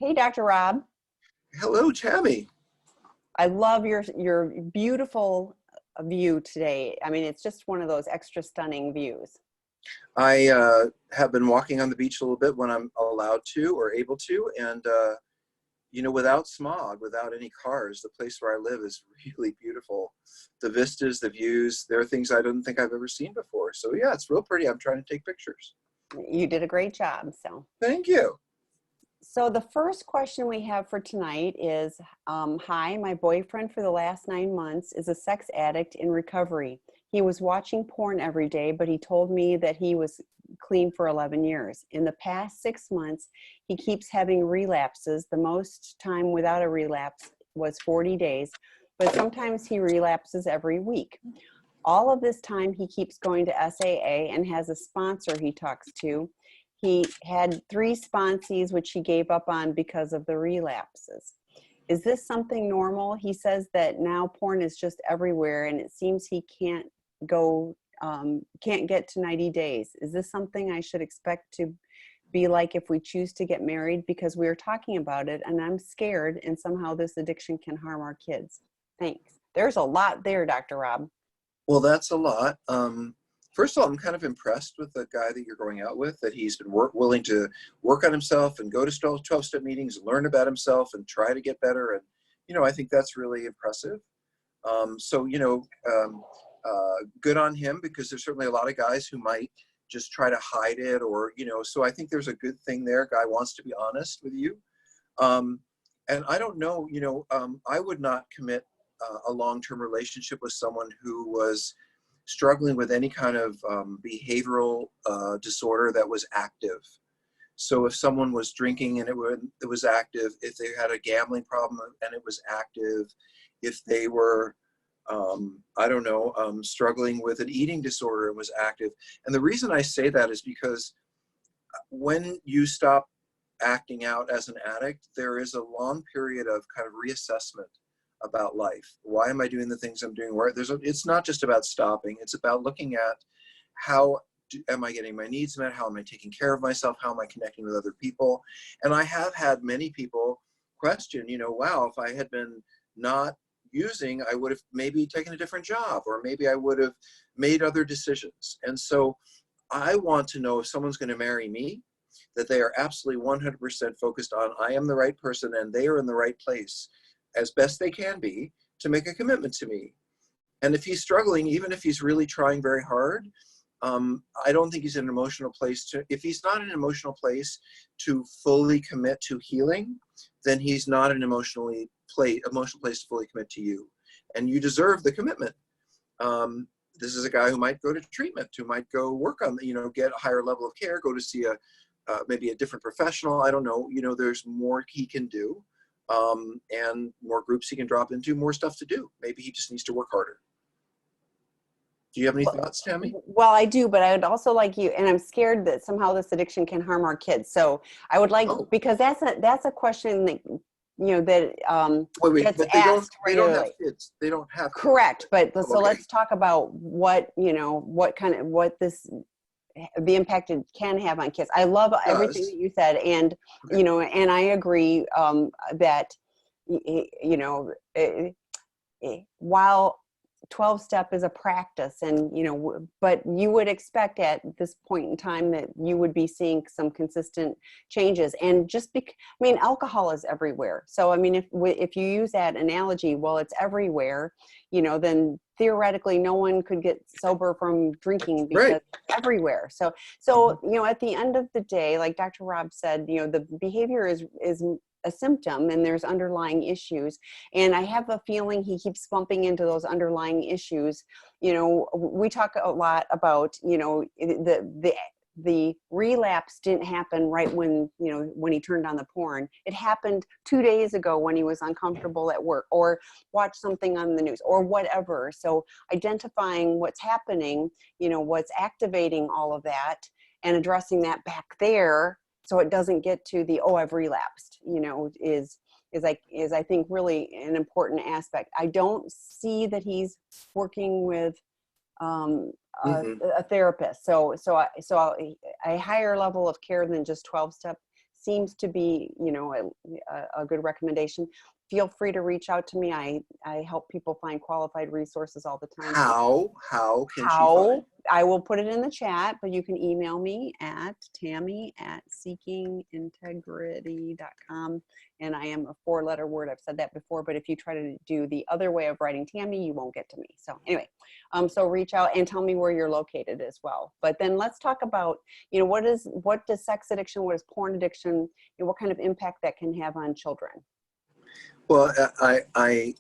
Hey, Dr. Rob. Hello, Tammy. I love your beautiful view today. I mean, it's just one of those extra stunning views. I have been walking on the beach a little bit when I'm allowed to or able to, and without smog, without any cars, the place where I live is really beautiful. The vistas, the views, there are things I don't think I've ever seen before. So yeah, it's real pretty. I'm trying to take pictures. You did a great job. Thank you. So the first question we have for tonight is, hi, my boyfriend for the last 9 months is a sex addict in recovery. He was watching porn every day, but he told me that he was clean for 11 years. In the past 6 months, he keeps having relapses. The most time without a relapse was 40 days, but sometimes he relapses every week. All of this time, he keeps going to SAA and has a sponsor he talks to. He had 3 sponsees, which he gave up on because of the relapses. Is this something normal? He says that now porn is just everywhere and it seems he can't get to 90 days. Is this something I should expect to be like if we choose to get married? Because we were talking about it and I'm scared and somehow this addiction can harm our kids. Thanks. There's a lot there, Dr. Rob. Well, that's a lot. First of all, I'm kind of impressed with the guy that you're going out with, that he's been willing to work on himself and go to 12-step meetings and learn about himself and try to get better. And, I think that's really impressive. Good on him, because there's certainly a lot of guys who might just try to hide it so I think there's a good thing there. Guy wants to be honest with you. And I don't know, I would not commit a long-term relationship with someone who was struggling with any kind of behavioral disorder that was active. So if someone was drinking and it was active, if they had a gambling problem and it was active, if they were, struggling with an eating disorder and was active. And the reason I say that is because when you stop acting out as an addict, there is a long period of kind of reassessment about life. Why am I doing the things I'm doing? It's not just about stopping. It's about looking at how am I getting my needs met? How am I taking care of myself? How am I connecting with other people? And I have had many people question, wow, if I had been not using, I would have maybe taken a different job, or maybe I would have made other decisions. And so I want to know, if someone's going to marry me, that they are absolutely 100% focused on, I am the right person and they are in the right place as best they can be to make a commitment to me. And if he's struggling, even if he's really trying very hard, I don't think he's in an emotional place if he's not in an emotional place to fully commit to healing, then he's not in an emotional place to fully commit to you. And you deserve the commitment. This is a guy who might go to treatment, who might go work on, get a higher level of care, go to see maybe a different professional. I don't know, there's more he can do. And more groups he can drop into, more stuff to do. Maybe he just needs to work harder. Do you have any thoughts, Tammy? Well, I do, but I would also like you, and I'm scared that somehow this addiction can harm our kids. So I would like, because that's a question that, Wait, gets but asked they don't have regularly. kids. They don't have kids. Correct. But so Okay. let's talk about what the impact it can have on kids. I love everything that you said. And, Okay. And I agree that, while 12-step is a practice and, but you would expect at this point in time that you would be seeing some consistent changes. And alcohol is everywhere. So, if you use that analogy, well, it's everywhere, then theoretically no one could get sober from drinking because Right. it's everywhere. So, at the end of the day, like Dr. Rob said, the behavior is a symptom and there's underlying issues. And I have a feeling he keeps bumping into those underlying issues. We talk a lot about, the relapse didn't happen right when he turned on the porn. It happened 2 days ago when he was uncomfortable at work or watched something on the news or whatever. So identifying what's happening, what's activating all of that and addressing that back there, so it doesn't get to the, I've relapsed, is I think really an important aspect. I don't see that he's working with a therapist. So a higher level of care than just 12-step seems to be, you know, a good recommendation. Feel free to reach out to me. I help people find qualified resources all the time. So How can she find? how, I will put it in the chat, but you can email me at tammy@seekingintegrity.com. And I am a 4-letter word. I've said that before, but if you try to do the other way of writing Tammy, you won't get to me. So anyway, so reach out and tell me where you're located as well. But then let's talk about, you know, what does sex addiction, what is porn addiction, and what kind of impact that can have on children? Well, I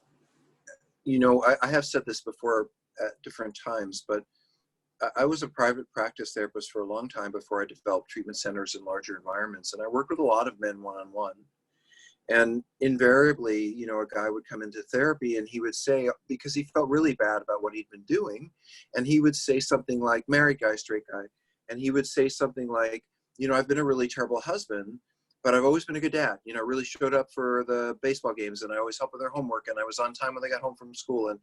have said this before at different times, but I was a private practice therapist for a long time before I developed treatment centers in larger environments. And I worked with a lot of men one-on-one. And invariably, you know, a guy would come into therapy and he would say, because he felt really bad about what he'd been doing, and he would say something like, married guy, straight guy, and he would say something like, you know, I've been a really terrible husband, but I've always been a good dad. You know, really showed up for the baseball games, and I always helped with their homework, and I was on time when they got home from school.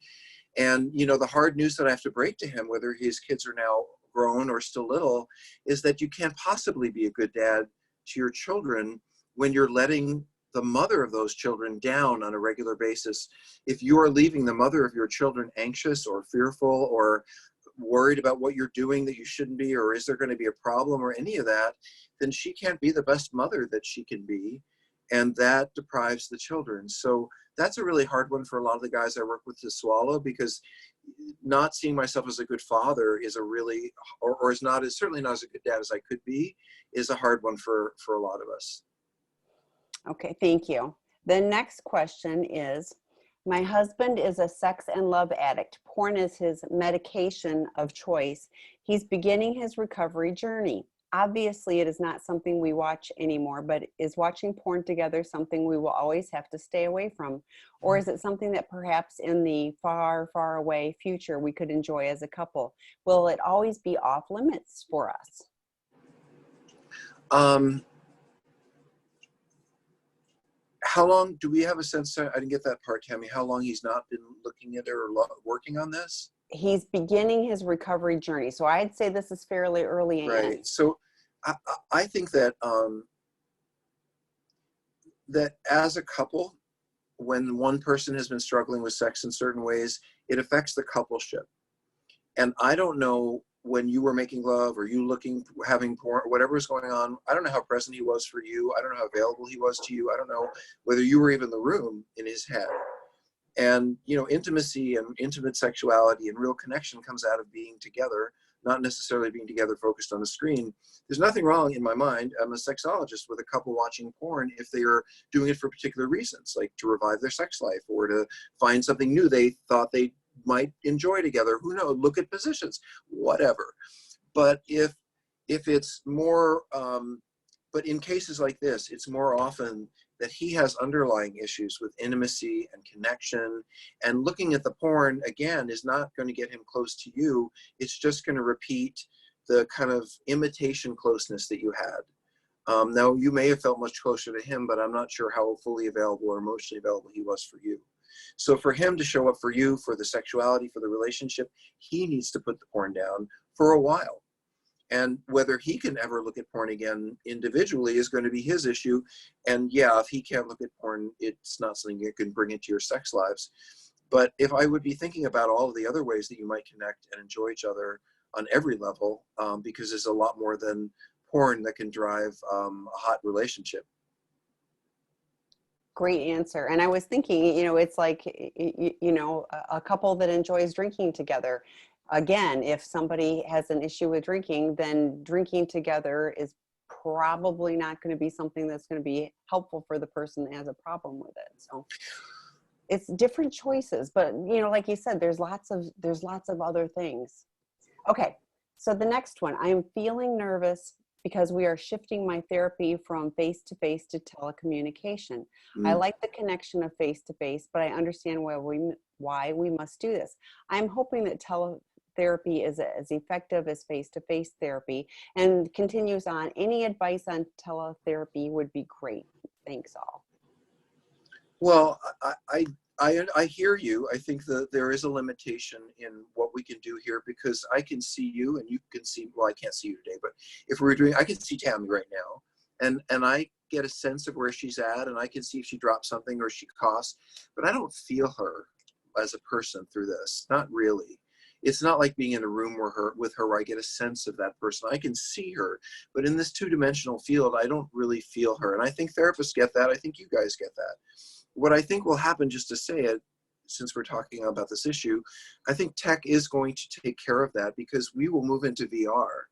And you know, the hard news that I have to break to him, whether his kids are now grown or still little, is that you can't possibly be a good dad to your children when you're letting the mother of those children down on a regular basis. If you are leaving the mother of your children anxious or fearful or worried about what you're doing that you shouldn't be, or is there going to be a problem or any of that, then she can't be the best mother that she can be. And that deprives the children. So that's a really hard one for a lot of the guys I work with to swallow, because not seeing myself as a good father is a really, or is not, is certainly not as a good dad as I could be, is a hard one for a lot of us. Okay, thank you. The next question is, my husband is a sex and love addict. Porn is his medication of choice. He's beginning his recovery journey. Obviously, it is not something we watch anymore, but is watching porn together something we will always have to stay away from? Or is it something that perhaps in the far, far away future we could enjoy as a couple? Will it always be off limits for us? How long, do we have a sense, I didn't get that part, Tammy, how long he's not been looking at it or working on this? He's beginning his recovery journey. So I'd say this is fairly early in. Right. So I think that that as a couple, when one person has been struggling with sex in certain ways, it affects the coupleship. And I don't know, when you were making love or you looking, having porn, whatever was going on, I don't know how present he was for you. I don't know how available he was to you. I don't know whether you were even in the room in his head. And, you know, intimacy and intimate sexuality and real connection comes out of being together, not necessarily being together focused on the screen. There's nothing wrong in my mind, I'm a sexologist, with a couple watching porn if they are doing it for particular reasons, like to revive their sex life or to find something new they thought they might enjoy together. Who knows? Look at positions, whatever. But if it's more, but in cases like this, it's more often that he has underlying issues with intimacy and connection, and looking at the porn again is not going to get him close to you. It's just going to repeat the kind of imitation closeness that you had. Now, you may have felt much closer to him, but I'm not sure how fully available or emotionally available he was for you. So for him to show up for you, for the sexuality, for the relationship, he needs to put the porn down for a while. And whether he can ever look at porn again individually is going to be his issue. And yeah, if he can't look at porn, it's not something you can bring into your sex lives. But if I would be thinking about all of the other ways that you might connect and enjoy each other on every level, because there's a lot more than porn that can drive a hot relationship. Great answer. And I was thinking, you know, it's like, you know, a couple that enjoys drinking together. Again, if somebody has an issue with drinking, then drinking together is probably not going to be something that's going to be helpful for the person that has a problem with it. So it's different choices, but you know, like you said, there's lots of other things. Okay. So the next one, I am feeling nervous because we are shifting my therapy from face-to-face to telecommunication. I like the connection of face-to-face, but I understand why we must do this. I'm hoping that teletherapy is as effective as face-to-face therapy, and continues on. Any advice on teletherapy would be great. Thanks all. Well, I hear you. I think that there is a limitation in what we can do here, because I can see you and you can see, well, I can't see you today, but if we were doing, I can see Tammy right now, and I get a sense of where she's at, and I can see if she dropped something or she coughs, but I don't feel her as a person through this. Not really. It's not like being in a room with her where I get a sense of that person. I can see her, but in this two-dimensional field, I don't really feel her. And I think therapists get that. I think you guys get that. What I think will happen, just to say it, since we're talking about this issue, I think tech is going to take care of that, because we will move into VR.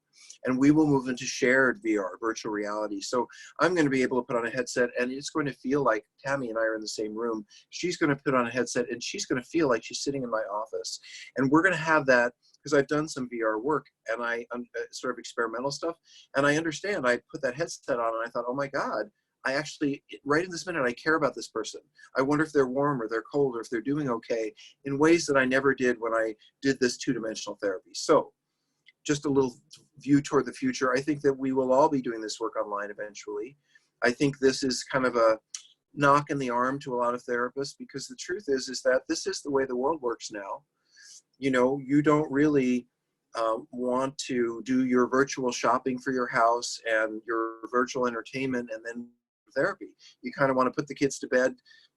And we will move into shared VR, virtual reality. So I'm going to be able to put on a headset, and it's going to feel like Tammy and I are in the same room. She's going to put on a headset, and she's going to feel like she's sitting in my office. And we're going to have that, because I've done some VR work, and I sort of experimental stuff. And I understand, I put that headset on, and I thought, oh my God, I actually, right in this minute, I care about this person. I wonder if they're warm or they're cold, or if they're doing okay, in ways that I never did when I did this two-dimensional therapy. So just a little view toward the future. I think that we will all be doing this work online eventually. I think this is kind of a knock in the arm to a lot of therapists, because the truth is that this is the way the world works now. You know, you don't really want to do your virtual shopping for your house and your virtual entertainment and then therapy. You kind of want to put the kids to bed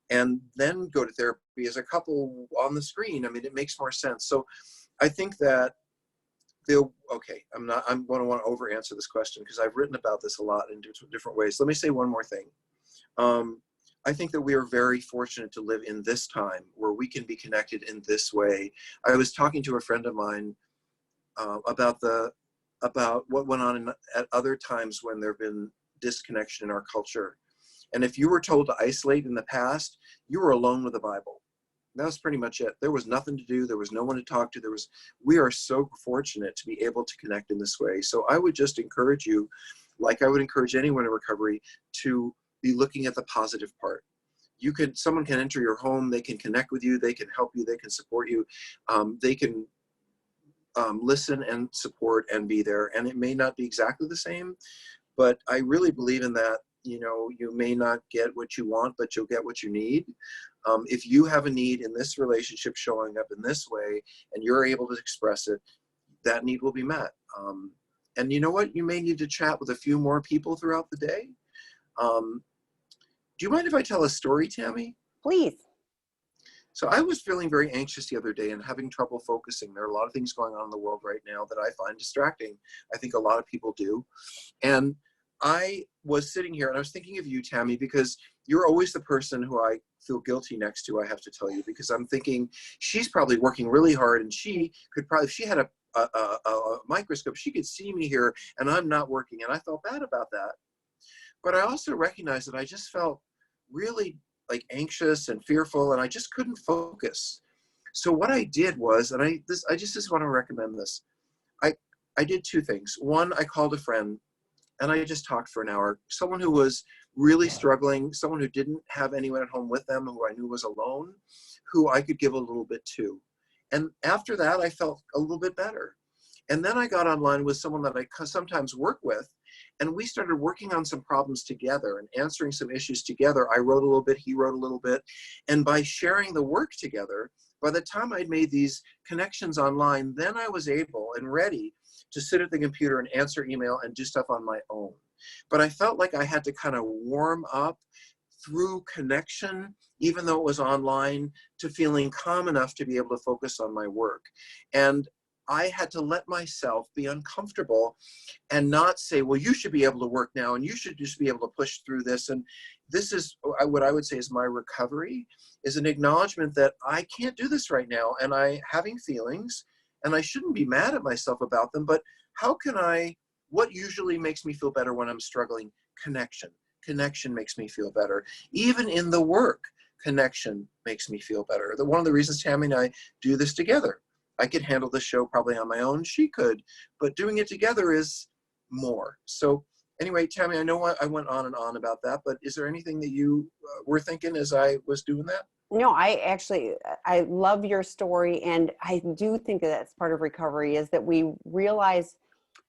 and then go to therapy as a couple on the screen. I mean, it makes more sense. So I think that okay, I'm going to want to over answer this question, because I've written about this a lot in different ways. Let me say one more thing. I think that we are very fortunate to live in this time where we can be connected in this way. I was talking to a friend of mine about what went on at other times when there have been disconnection in our culture. And if you were told to isolate in the past, you were alone with the Bible. That was pretty much it. There was nothing to do. There was no one to talk to. We are so fortunate to be able to connect in this way. So I would just encourage you, like I would encourage anyone in recovery, to be looking at the positive part. Someone can enter your home. They can connect with you. They can help you. They can support you. They can listen and support and be there. And it may not be exactly the same, but I really believe in that. You know, you may not get what you want, but you'll get what you need. If you have a need in this relationship showing up in this way, and you're able to express it, that need will be met. And you know what? You may need to chat with a few more people throughout the day. Do you mind if I tell a story, Tammy? Please. So I was feeling very anxious the other day and having trouble focusing. There are a lot of things going on in the world right now that I find distracting. I think a lot of people do. And I was sitting here and I was thinking of you, Tammy, because you're always the person who I feel guilty next to, I have to tell you, because I'm thinking she's probably working really hard, and she could probably, if she had a microscope, she could see me here and I'm not working. And I felt bad about that. But I also recognized that I just felt really like anxious and fearful, and I just couldn't focus. So what I did was, and I just want to recommend this. I did two things. One, I called a friend and I just talked for an hour. Someone who was really struggling, someone who didn't have anyone at home with them, who I knew was alone, who I could give a little bit to. And after that, I felt a little bit better. And then I got online with someone that I sometimes work with, and we started working on some problems together and answering some issues together. I wrote a little bit, he wrote a little bit. And by sharing the work together, by the time I'd made these connections online, then I was able and ready to sit at the computer and answer email and do stuff on my own. But I felt like I had to kind of warm up through connection, even though it was online, to feeling calm enough to be able to focus on my work. And I had to let myself be uncomfortable and not say, well, you should be able to work now and you should just be able to push through this. And this is what I would say is my recovery, is an acknowledgement that I can't do this right now, and I having feelings, and I shouldn't be mad at myself about them, but what usually makes me feel better when I'm struggling? Connection. Connection makes me feel better. Even in the work, connection makes me feel better. One of the reasons Tammy and I do this together. I could handle the show probably on my own, she could, but doing it together is more. So anyway, Tammy, I know I went on and on about that, but is there anything that you were thinking as I was doing that? No, I love your story. And I do think that that's part of recovery, is that we realize,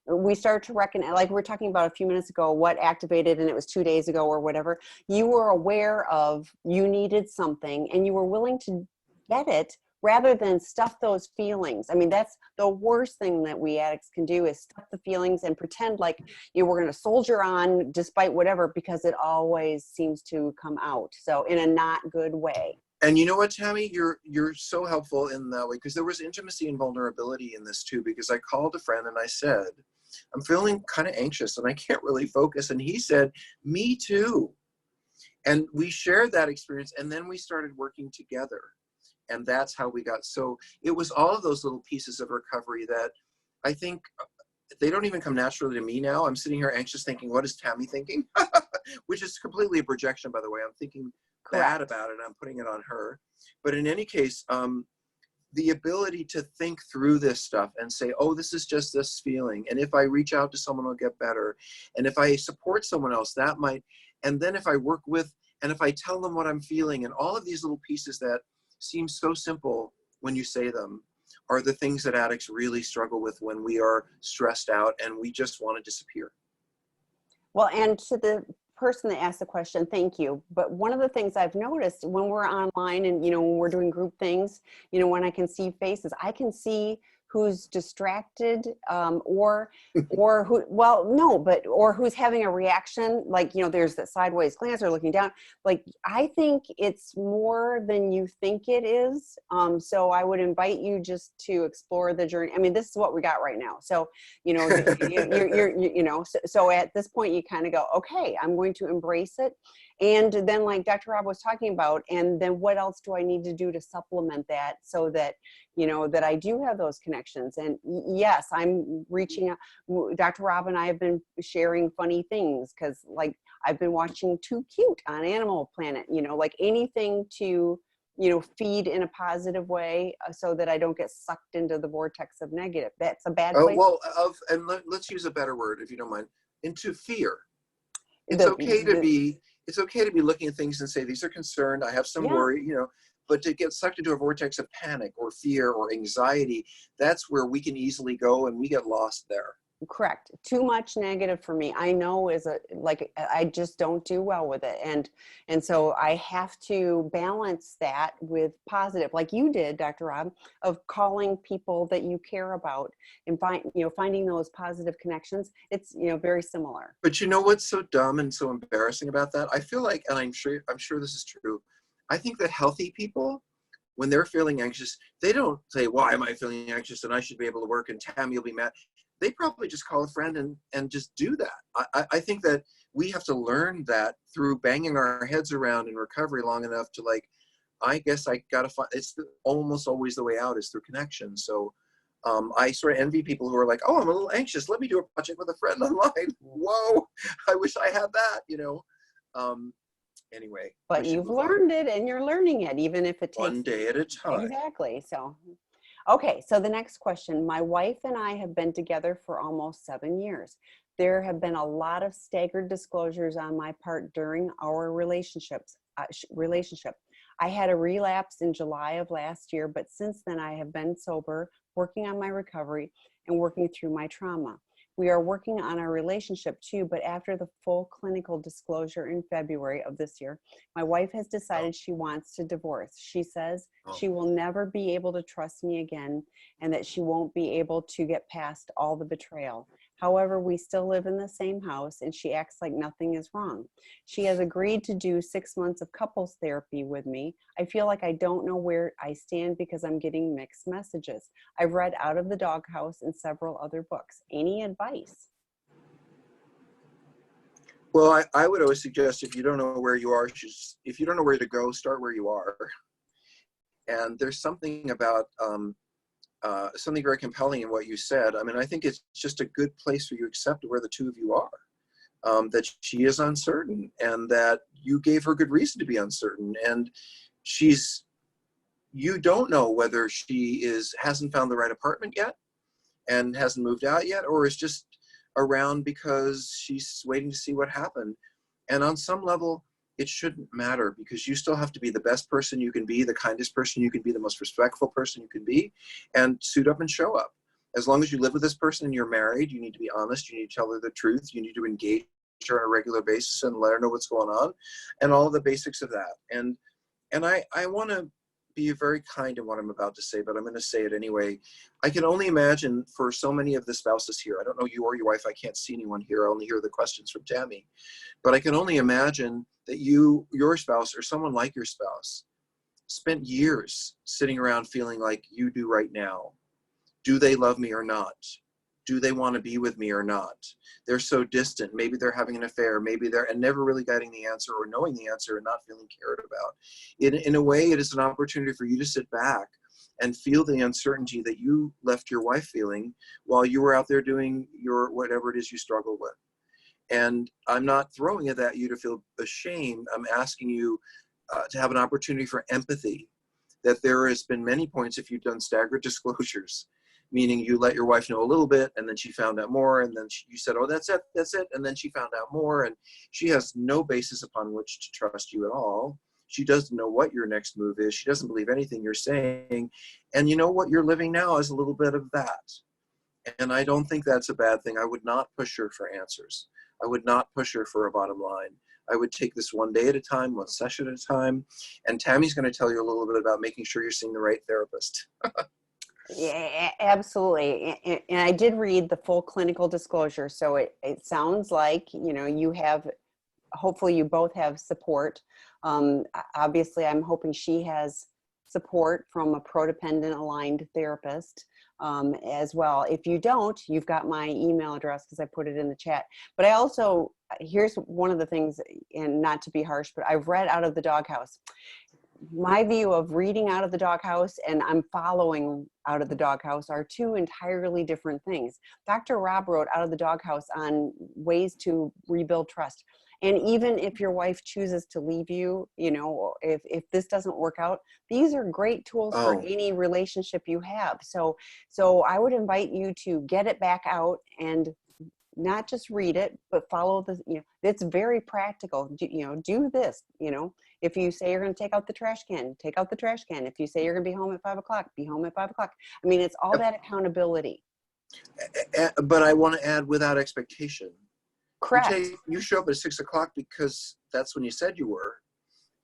we start to recognize, like we were talking about a few minutes ago, what activated, and it was 2 days ago or whatever. You were aware of, you needed something and you were willing to get it rather than stuff those feelings. I mean, that's the worst thing that we addicts can do, is stuff the feelings and pretend like we're going to soldier on despite whatever, because it always seems to come out. So in a not good way. And you know what, Tammy, you're so helpful in that way, because there was intimacy and vulnerability in this too, because I called a friend and I said, I'm feeling kind of anxious and I can't really focus. And he said, me too. And we shared that experience, and then we started working together. And that's how we got, so it was all of those little pieces of recovery that I think they don't even come naturally to me now. I'm sitting here anxious thinking, what is Tammy thinking? Which is completely a projection, by the way. I'm thinking bad about it. I'm putting it on her. But in any case, the ability to think through this stuff and say, oh, this is just this feeling. And if I reach out to someone, I'll get better. And if I support someone else, that might, and then if I work with, and if I tell them what I'm feeling, and all of these little pieces that seem so simple when you say them, are the things that addicts really struggle with when we are stressed out and we just want to disappear. Well, and to the person that asked the question, thank you. But one of the things I've noticed when we're online and, when we're doing group things, when I can see faces, I can see who's distracted, or who, well, no, but, or who's having a reaction, like, there's that sideways glance or looking down. Like, I think it's more than you think it is. So I would invite you just to explore the journey. I mean, this is what we got right now. So, so at this point you kind of go, okay, I'm going to embrace it. And then, like Dr. Rob was talking about, and then what else do I need to do to supplement that, so that, that I do have those connections. And yes, I'm reaching out. Dr. Rob and I have been sharing funny things, because like I've been watching Too Cute on Animal Planet, like anything to, feed in a positive way, so that I don't get sucked into the vortex of negative. That's a bad place. Well, let's use a better word, if you don't mind, into fear. It's okay to be looking at things and say, these are concerned, I have some worry, but to get sucked into a vortex of panic or fear or anxiety, that's where we can easily go, and we get lost there. Correct. Too much negative for me, I know, I just don't do well with it. And so I have to balance that with positive, like you did, Dr. Rob, of calling people that you care about and finding those positive connections. It's, very similar. But you know what's so dumb and so embarrassing about that? I feel like, and I'm sure this is true, I think that healthy people, when they're feeling anxious, they don't say, why am I feeling anxious and I should be able to work and Tammy will be mad. They probably just call a friend and just do that. I think that we have to learn that through banging our heads around in recovery long enough to, like, I guess I gotta find, it's almost always the way out is through connection. So I sort of envy people who are like, oh, I'm a little anxious, let me do a project with a friend online. Whoa, I wish I had that, anyway. But you've learned it, and you're learning it, even if it takes one day at a time. Exactly. So, okay. So the next question, my wife and I have been together for almost 7 years. There have been a lot of staggered disclosures on my part during our relationship. I had a relapse in July of last year, but since then I have been sober, working on my recovery and working through my trauma. We are working on our relationship too, but after the full clinical disclosure in February of this year, my wife has decided she wants to divorce. She says she will never be able to trust me again, and that she won't be able to get past all the betrayal. However, we still live in the same house, and she acts like nothing is wrong. She has agreed to do 6 months of couples therapy with me. I feel like I don't know where I stand because I'm getting mixed messages. I've read Out of the Doghouse and several other books. Any advice? Well, I would always suggest, if you don't know where you are, if you don't know where to go, start where you are. And there's something about something very compelling in what you said. I mean, I think it's just a good place for you to accept where the two of you are, that she is uncertain and that you gave her good reason to be uncertain. And you don't know whether she hasn't found the right apartment yet and hasn't moved out yet, or is just around because she's waiting to see what happened. And on some level, it shouldn't matter, because you still have to be the best person you can be, the kindest person you can be, the most respectful person you can be, and suit up and show up. As long as you live with this person and you're married, you need to be honest, you need to tell her the truth, you need to engage her on a regular basis and let her know what's going on, and all the basics of that. And I want to be very kind in what I'm about to say, but I'm going to say it anyway. I can only imagine for so many of the spouses here, I don't know you or your wife, I can't see anyone here, I only hear the questions from Tammy, but I can only imagine that your spouse, or someone like your spouse, spent years sitting around feeling like you do right now. Do they love me or not? Do they want to be with me or not? They're so distant. Maybe they're having an affair. Maybe and never really getting the answer, or knowing the answer and not feeling cared about. In a way, it is an opportunity for you to sit back and feel the uncertainty that you left your wife feeling while you were out there doing your whatever it is you struggle with. And I'm not throwing it at you to feel ashamed. I'm asking you to have an opportunity for empathy. That there has been many points, if you've done staggered disclosures, meaning you let your wife know a little bit and then she found out more, and then you said, oh, that's it, and then she found out more, and she has no basis upon which to trust you at all. She doesn't know what your next move is. She doesn't believe anything you're saying, and you know what you're living now is a little bit of that. And I don't think that's a bad thing. I would not push her for answers. I would not push her for a bottom line. I would take this one day at a time, one session at a time. And Tammy's going to tell you a little bit about making sure you're seeing the right therapist. Yeah, absolutely. And I did read the full clinical disclosure. So it sounds like, you have, hopefully you both have support. Obviously, I'm hoping she has support from a codependent aligned therapist as well. If you don't, you've got my email address because I put it in the chat. But I also, here's one of the things, and not to be harsh, but I've read Out of the Doghouse. My view of reading Out of the Doghouse and I'm following Out of the Doghouse are two entirely different things. Dr. Rob wrote Out of the Doghouse on ways to rebuild trust. And even if your wife chooses to leave you, if this doesn't work out, these are great tools for any relationship you have. So I would invite you to get it back out and not just read it, but follow it's very practical. Do this, if you say you're going to take out the trash can, take out the trash can. If you say you're going to be home at 5 o'clock, be home at 5 o'clock. I mean, it's all that accountability. But I want to add, without expectation. Correct. You show up at 6 o'clock because that's when you said you were.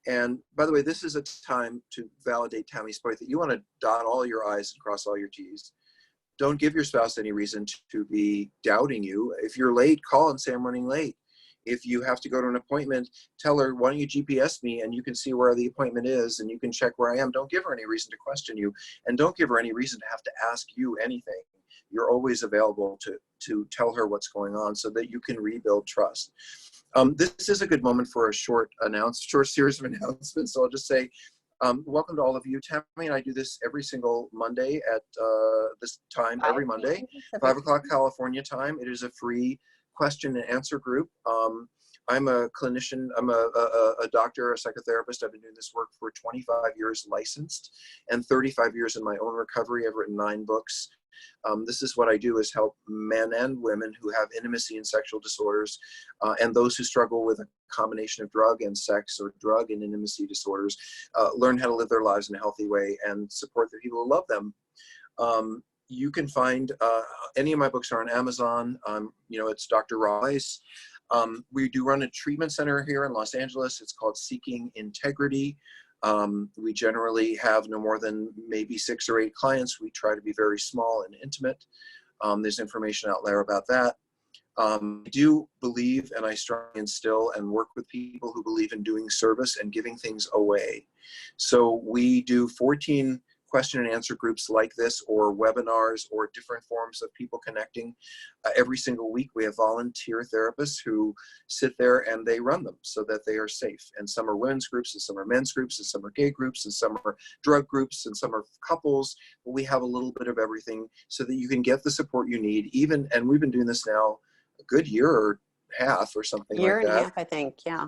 And by the way, this is a time to validate Tammy's point that you want to dot all your I's and cross all your T's. Don't give your spouse any reason to be doubting you. If you're late, call and say, I'm running late. If you have to go to an appointment, tell her, why don't you GPS me and you can see where the appointment is and you can check where I am. Don't give her any reason to question you, and don't give her any reason to have to ask you anything. You're always available to tell her what's going on so that you can rebuild trust. This is a good moment for a short series of announcements. So I'll just say, welcome to all of you. Tammy and I do this every single Monday at this time, every Monday, 5 o'clock California time. It is a free question and answer group. I'm a clinician, I'm a doctor, a psychotherapist. I've been doing this work for 25 years licensed and 35 years in my own recovery. I've written 9 books. This is what I do, is help men and women who have intimacy and sexual disorders and those who struggle with a combination of drug and sex, or drug and intimacy disorders, learn how to live their lives in a healthy way and support the people who love them. You can find any of my books are on Amazon. It's Dr. Weiss. We do run a treatment center here in Los Angeles. It's called Seeking Integrity. We generally have no more than maybe 6 or 8 clients. We try to be very small and intimate. There's information out there about that. I do believe, and I strongly instill and work with people who believe in doing service and giving things away. So we do 14 question and answer groups like this, or webinars, or different forms of people connecting. Every single week we have volunteer therapists who sit there and they run them so that they are safe. And some are women's groups, and some are men's groups, and some are gay groups, and some are drug groups, and some are couples. We have a little bit of everything so that you can get the support you need. And we've been doing this now a good year or half or something like that. Year and a half, I think, yeah.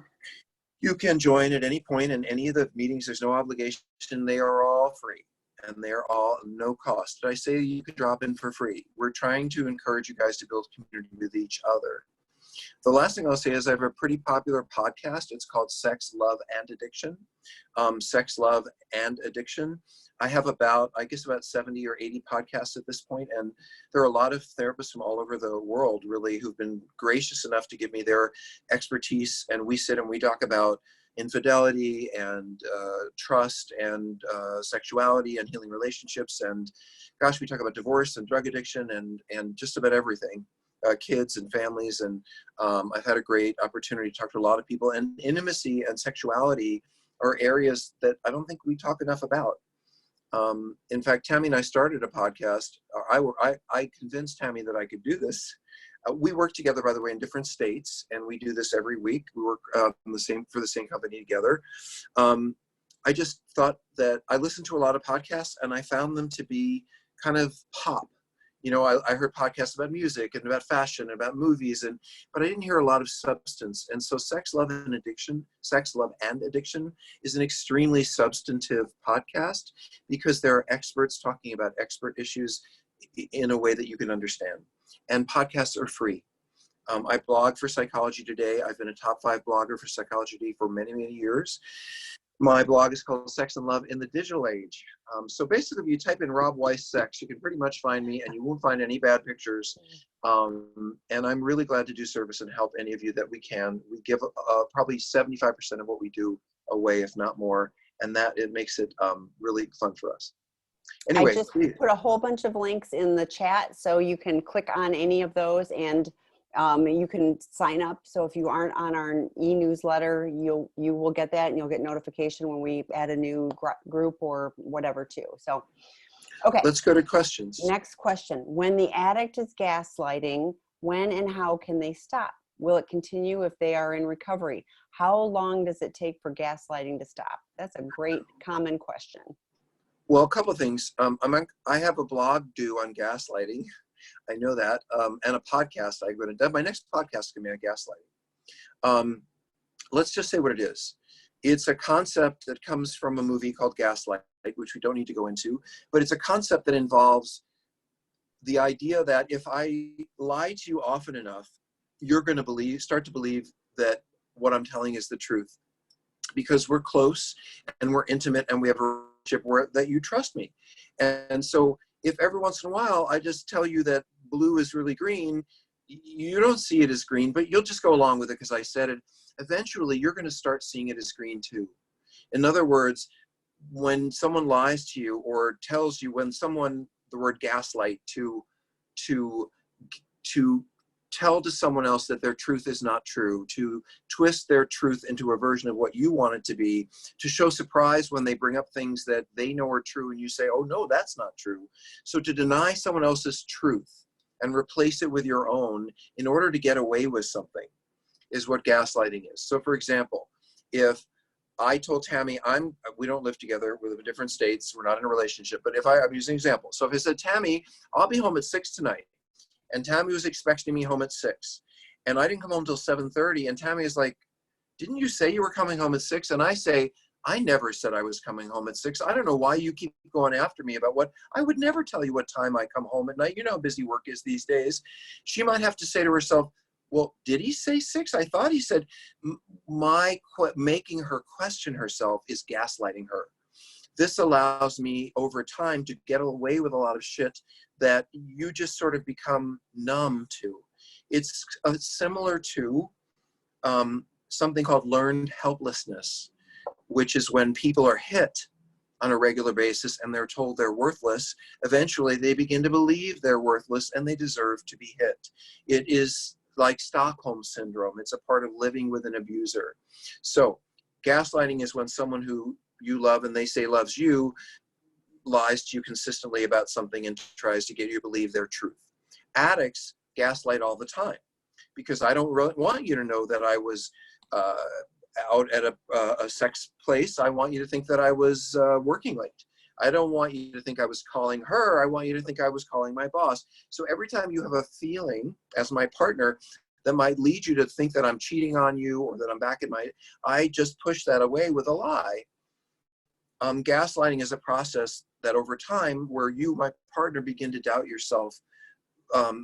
You can join at any point in any of the meetings. There's no obligation. They are all free. And they're all no cost. Did I say you could drop in for free? We're trying to encourage you guys to build community with each other. The last thing I'll say is I have a pretty popular podcast. It's called Sex, Love, and Addiction. Sex, Love, and Addiction. I have about 70 or 80 podcasts at this point, and there are a lot of therapists from all over the world, really, who've been gracious enough to give me their expertise, and we sit and we talk about infidelity and trust and sexuality and healing relationships. And gosh, we talk about divorce and drug addiction and just about everything, kids and families. And I've had a great opportunity to talk to a lot of people, and intimacy and sexuality are areas that I don't think we talk enough about. In fact, Tammy and I started a podcast. I convinced Tammy that I could do this. We work together, by the way, in different states, and we do this every week. We work for the same company together. I just thought that I listened to a lot of podcasts, and I found them to be kind of pop. You know, I heard podcasts about music and about fashion, and about movies, but I didn't hear a lot of substance. And so Sex, Love, and Addiction is an extremely substantive podcast because there are experts talking about expert issues in a way that you can understand. And podcasts are free. I blog for Psychology Today. I've been a top 5 blogger for Psychology Today for many, many years. My blog is called Sex and Love in the Digital Age. So basically, if you type in Rob Weiss Sex, you can pretty much find me, and you won't find any bad pictures. And I'm really glad to do service and help any of you that we can. We give probably 75% of what we do away, if not more, and that it makes it really fun for us. Anyway, I just put a whole bunch of links in the chat, so you can click on any of those, and you can sign up. So if you aren't on our e-newsletter, you will get that, and you'll get notification when we add a new group or whatever too. So, okay. Let's go to questions. Next question. When the addict is gaslighting, when and how can they stop? Will it continue if they are in recovery? How long does it take for gaslighting to stop? That's a great common question. Well, a couple of things. I have a blog due on gaslighting. I know that. And a podcast. My next podcast is going to be on gaslighting. Let's just say what it is. It's a concept that comes from a movie called Gaslight, which we don't need to go into, but it's a concept that involves the idea that if I lie to you often enough, you're going to start to believe that what I'm telling is the truth, because we're close and we're intimate and we have a relationship that you trust me. And so if every once in a while I just tell you that blue is really green, you don't see it as green, but you'll just go along with it because I said it. Eventually, you're going to start seeing it as green too. In other words, when someone lies to you or tells you, the word gaslight, to tell to someone else that their truth is not true, to twist their truth into a version of what you want it to be, to show surprise when they bring up things that they know are true and you say, oh no, that's not true. So to deny someone else's truth and replace it with your own in order to get away with something is what gaslighting is. So for example, if I told Tammy, we don't live together, we live in different states, we're not in a relationship, but I'm using an example. So if I said, Tammy, I'll be home at 6 tonight, and Tammy was expecting me home at 6, and I didn't come home till 7:30, and Tammy is like, didn't you say you were coming home at 6? And I say, I never said I was coming home at 6. I don't know why you keep going after me about what, I would never tell you what time I come home at night. You know how busy work is these days. She might have to say to herself, well, did he say 6? I thought he said, making her question herself is gaslighting her. This allows me over time to get away with a lot of shit that you just sort of become numb to. It's similar to something called learned helplessness, which is when people are hit on a regular basis and they're told they're worthless. Eventually they begin to believe they're worthless and they deserve to be hit. It is like Stockholm syndrome. It's a part of living with an abuser. So gaslighting is when someone who you love and they say loves you lies to you consistently about something and tries to get you to believe their truth. Addicts gaslight all the time because I don't really want you to know that I was out at a sex place. I want you to think that I was working late. I don't want you to think I was calling her. I want you to think I was calling my boss. So every time you have a feeling as my partner that might lead you to think that I'm cheating on you or that I'm back at I just push that away with a lie. Gaslighting is a process that over time where you, my partner, begin to doubt yourself,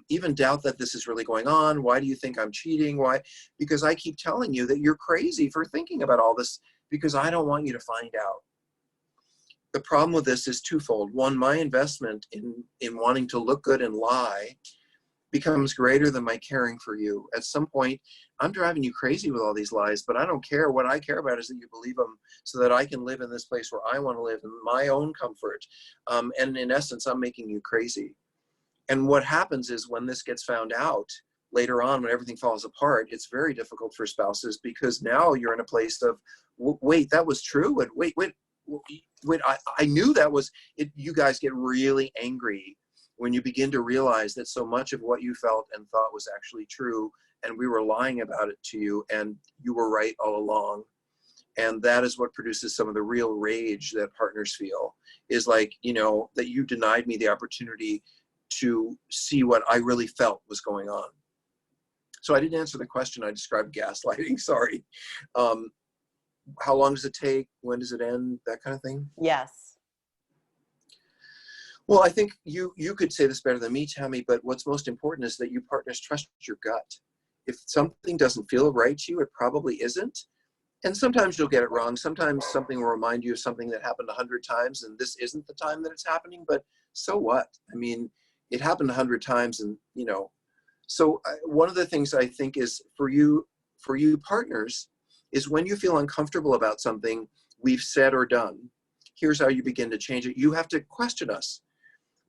even doubt that this is really going on. Why do you think I'm cheating? Why? Because I keep telling you that you're crazy for thinking about all this because I don't want you to find out. The problem with this is twofold. One, my investment in wanting to look good and lie becomes greater than my caring for you. At some point, I'm driving you crazy with all these lies, but I don't care. What I care about is that you believe them so that I can live in this place where I want to live in my own comfort. And in essence, I'm making you crazy. And what happens is when this gets found out later on, when everything falls apart, it's very difficult for spouses, because now you're in a place of, wait, that was true? And wait, I knew that was it. You guys get really angry when you begin to realize that so much of what you felt and thought was actually true, and we were lying about it to you, and you were right all along. And that is what produces some of the real rage that partners feel, is like, you know, that you denied me the opportunity to see what I really felt was going on. So I didn't answer the question. I described gaslighting, sorry. How long does it take? When does it end? That kind of thing? Yes. Well, I think you could say this better than me, Tammy, but what's most important is that you partners trust your gut. If something doesn't feel right to you, it probably isn't. And sometimes you'll get it wrong. Sometimes something will remind you of something that happened 100 times, and this isn't the time that it's happening, but so what? I mean, it happened 100 times, and, you know. So one of the things I think is for you partners is when you feel uncomfortable about something we've said or done, here's how you begin to change it. You have to question us.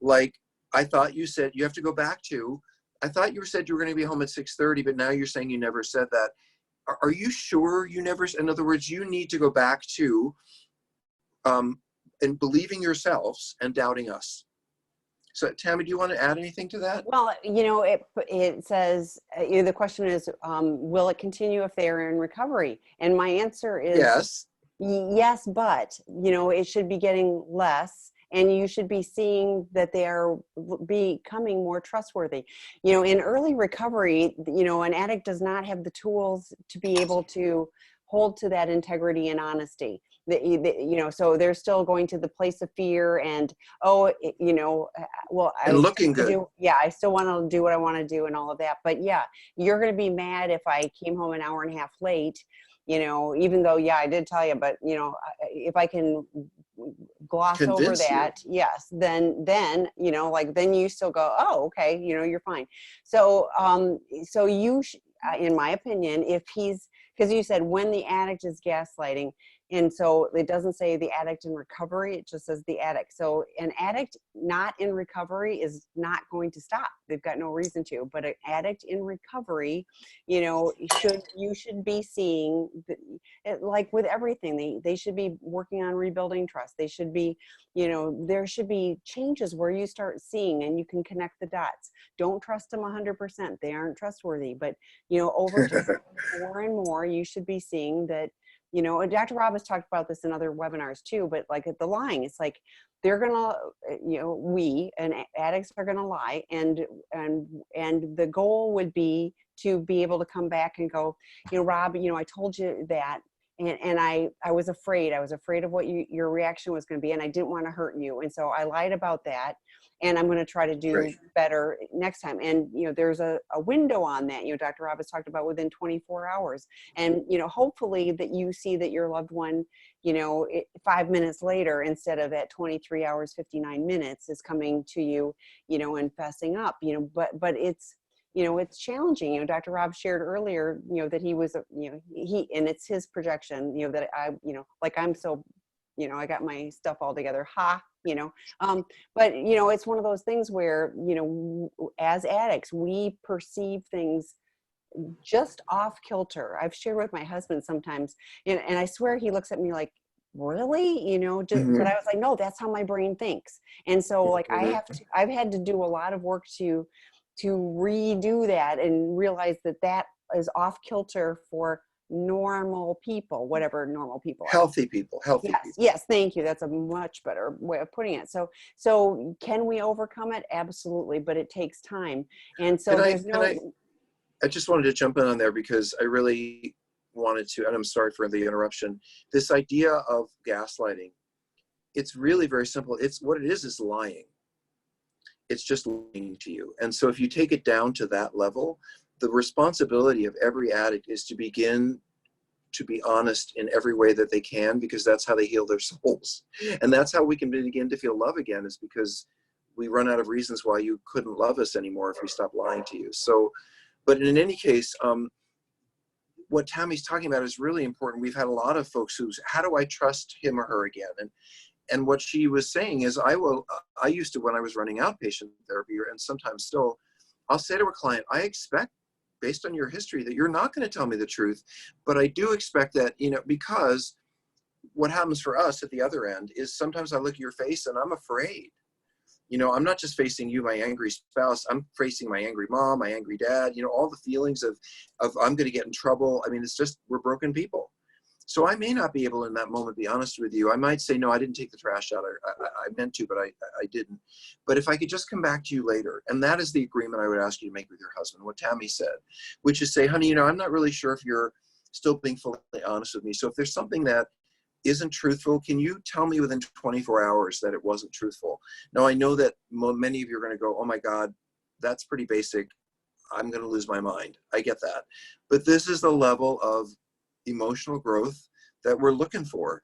Like, I thought you said, you have to go back to, I thought you said you were going to be home at 6:30, but now you're saying you never said that. Are you sure you never, in other words, you need to go back to and believing yourselves and doubting us. So Tammy, do you want to add anything to that? Well, you know, it says, you know, the question is, will it continue if they are in recovery? And my answer is Yes. Yes, but, you know, it should be getting less, and you should be seeing that they are becoming more trustworthy. You know, in early recovery, you know, an addict does not have the tools to be able to hold to that integrity and honesty. You know, so they're still going to the place of fear and, you know, well, And looking good. I still want to do what I want to do and all of that. But yeah, you're going to be mad if I came home an hour and a half late, you know, even though, yeah, I did tell you, but, you know, if I can gloss over that, yes, then, you know, like, then you still go, oh, okay, you know, you're fine. So, so you, in my opinion, if he's, because you said when the addict is gaslighting, and so it doesn't say the addict in recovery, it just says the addict. So an addict not in recovery is not going to stop. They've got no reason to, but an addict in recovery, you know, you should be seeing, like with everything, they should be working on rebuilding trust. They should be, you know, there should be changes where you start seeing and you can connect the dots. Don't trust them 100%. They aren't trustworthy, but, you know, over time, more and more, you should be seeing that, you know, and Dr. Rob has talked about this in other webinars too, but like at the lying, it's like, they're going to, you know, we and addicts are going to lie. And the goal would be to be able to come back and go, you know, Rob, you know, I told you that. And I was afraid of what your reaction was going to be. And I didn't want to hurt you. And so I lied about that. And I'm going to try to do better next time. And, you know, there's a window on that, you know, Dr. Rob has talked about within 24 hours. And, you know, hopefully that you see that your loved one, you know, 5 minutes later, instead of at 23 hours, 59 minutes is coming to you, you know, and fessing up, you know, but it's, you know, it's challenging. You know, Dr. Rob shared earlier, you know, that he was, you know, and it's his projection, you know, that I, you know, like I'm so, you know, I got my stuff all together, you know, but, you know, it's one of those things where, you know, as addicts, we perceive things just off kilter. I've shared with my husband sometimes, and I swear he looks at me like, really, you know, just, but I was like, no, that's how my brain thinks. And so like, I've had to do a lot of work to redo that and realize that that is off kilter for normal people, whatever normal people are. Healthy people. Yes, thank you. That's a much better way of putting it. So can we overcome it? Absolutely, but it takes time. And so I just wanted to jump in on there because I really wanted to, and I'm sorry for the interruption. This idea of gaslighting, it's really very simple. It's what it is lying. It's just lying to you. And so if you take it down to that level, the responsibility of every addict is to begin to be honest in every way that they can, because that's how they heal their souls. And that's how we can begin to feel love again, is because we run out of reasons why you couldn't love us anymore if we stopped lying to you. So, but in any case, what Tammy's talking about is really important. We've had a lot of folks who's, how do I trust him or her again? And what she was saying is, I used to, when I was running outpatient therapy, and sometimes still, I'll say to a client, I expect, based on your history, that you're not going to tell me the truth, but I do expect that, because what happens for us at the other end is sometimes I look at your face and I'm afraid. I'm not just facing you, my angry spouse, I'm facing my angry mom, my angry dad, all the feelings of I'm going to get in trouble. I mean, it's just, we're broken people. So I may not be able in that moment be honest with you. I might say, no, I didn't take the trash out. I meant to, but I didn't. But if I could just come back to you later, and that is the agreement I would ask you to make with your husband, what Tammy said, which is say, honey, I'm not really sure if you're still being fully honest with me. So if there's something that isn't truthful, can you tell me within 24 hours that it wasn't truthful? Now, I know that many of you are going to go, oh my God, that's pretty basic. I'm going to lose my mind. I get that. But this is the level of emotional growth that we're looking for.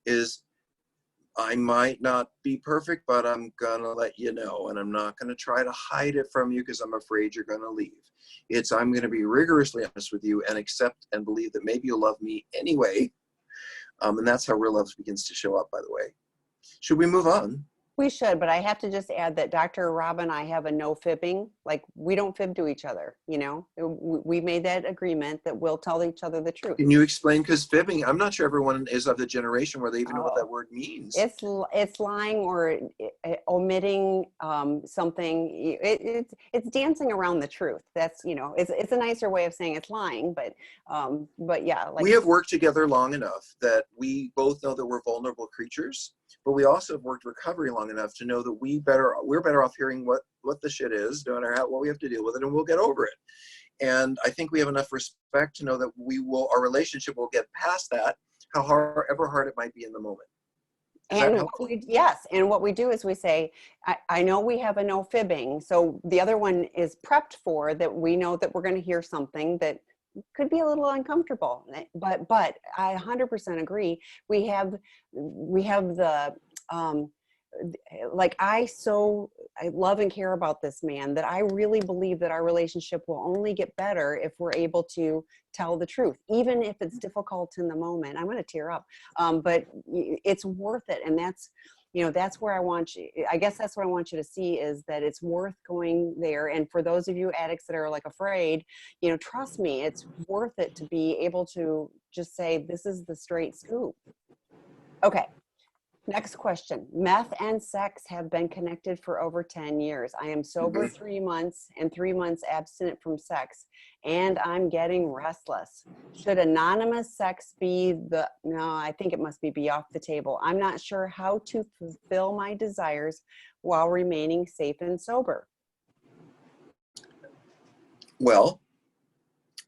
Is I might not be perfect, but I'm going to let you know, and I'm not going to try to hide it from you because I'm afraid you're going to leave. I'm going to be rigorously honest with you and accept and believe that maybe you'll love me anyway. And that's how real love begins to show up, by the way. Should we move on? We should, but I have to just add that Dr. Rob and I have a no fibbing. Like, we don't fib to each other, We made that agreement that we'll tell each other the truth. Can you explain? Because fibbing, I'm not sure everyone is of the generation where they even know what that word means. It's lying or omitting something. It's dancing around the truth. That's, it's a nicer way of saying it's lying, but yeah. We have worked together long enough that we both know that we're vulnerable creatures. But we also have worked recovery long enough to know that we're better off hearing what the shit is, no matter what we have to deal with it, and we'll get over it. And I think we have enough respect to know that our relationship will get past that, however hard it might be in the moment. Yes, and what we do is we say, I know we have a no fibbing, so the other one is prepped for that. We know that we're going to hear something that could be a little uncomfortable, but I 100% agree. We have the I love and care about this man that I really believe that our relationship will only get better if we're able to tell the truth, even if it's difficult in the moment. I'm going to tear up, but it's worth it, and that's that's where I want you. I guess that's what I want you to see, is that it's worth going there. And for those of you addicts that are afraid, trust me, it's worth it to be able to just say, this is the straight scoop. Okay. Next question. Meth and sex have been connected for over 10 years. I am sober 3 months and 3 months abstinent from sex, and I'm getting restless. Should anonymous sex no, I think it must be off the table. I'm not sure how to fulfill my desires while remaining safe and sober. Well,